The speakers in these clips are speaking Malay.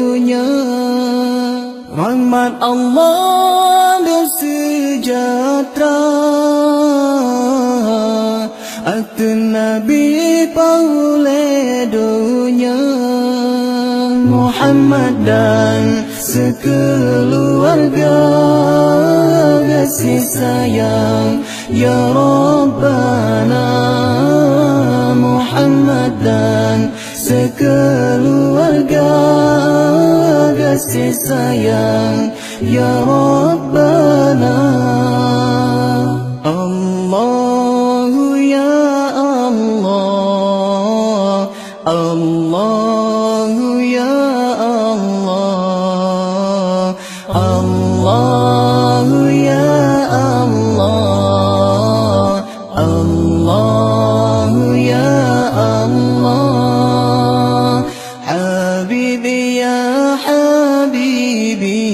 dunia. Rahmat Allah dan sejahtera atas Nabi paulai dunia. Muhammad dan sekeluarga kasih sayang ya Rabbana. Muhammad dan sekeluarga kasih sayang ya Rabbana. Allahu ya Allah, Allahu ya Allah, Allahu ya Allah, Allahu ya Allah. Habibi ya Habibi,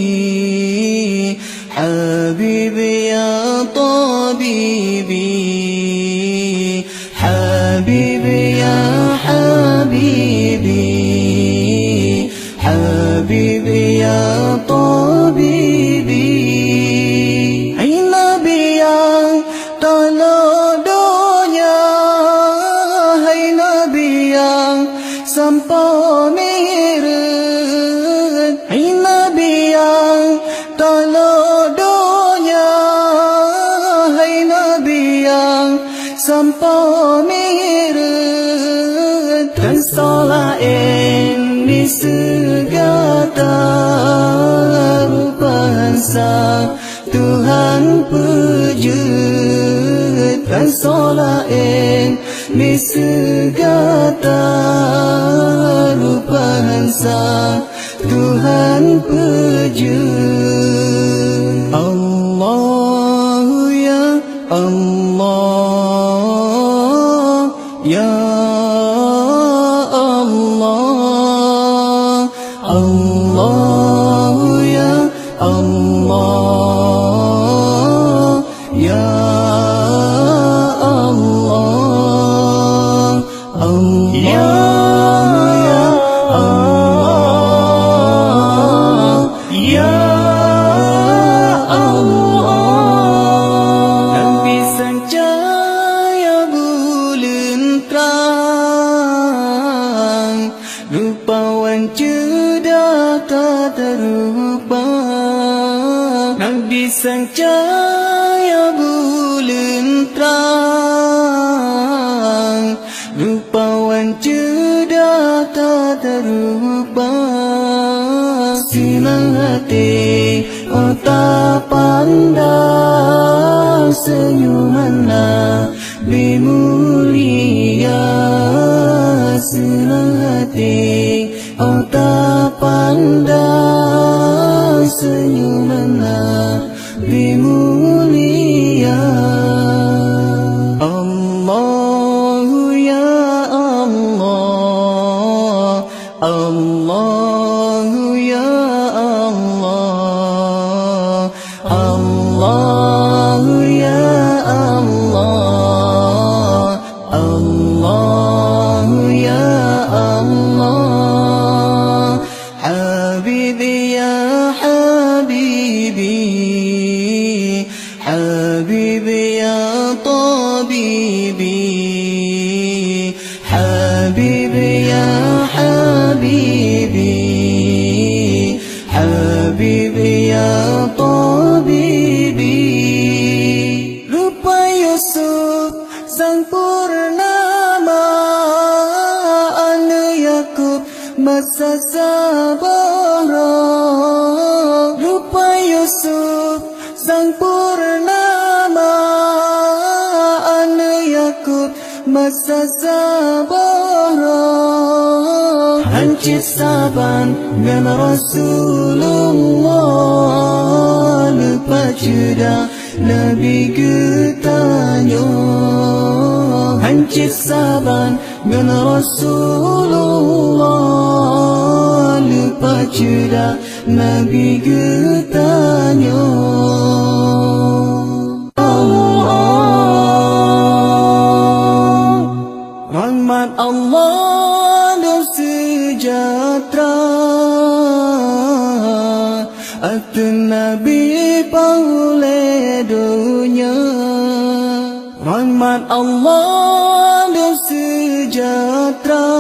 Habibi ya Tabibi, Habibi ya Habibi, Habibi ya Tabibi. Hai Nabi yang tolong dunia, hai Nabi yang sampai mirat, hai Nabi yang tolong dunia, hai Nabi yang sampai mirat. Dan solain di segala bahasa Tuhan pujud. Dan solain di segala bahasa Tuhan pujud. Allahu ya Allah, ya Allah, Allahu ya Allah, ya Allah, Allah ya Allah, ya Allah. Nabi sancaya bulan terang, rupawan cerdas tak terupa. Nabi sancaya bulan terang, rupawan cerdas tak terupa. Senang hati otak pandang, senyumanlah bimulia. Senang hati otak pandang, senyumanlah bimulia. Allahu ya Allah, Allahu ya Allah, Allahu ya Allah, Allahu ya Allah. Habibi ya Habibi, Habibi ya Tabibi, Habibi ya Habibi, Habibi ya Tabibi. Rupa Yusuf sang purnama, anak Yakub masa sabara. Rupa Yusuf sang purnama, anak Yakub masa sabara. Hancur saban dengan Rasulullah, lupa juda Nabi getanya. Hancur saban dengan Rasulullah, lupa juda Nabi getanya. Rahmat Allah dan sejahtera Atun Nabi paule dunia rahmat Allah dan sejahtera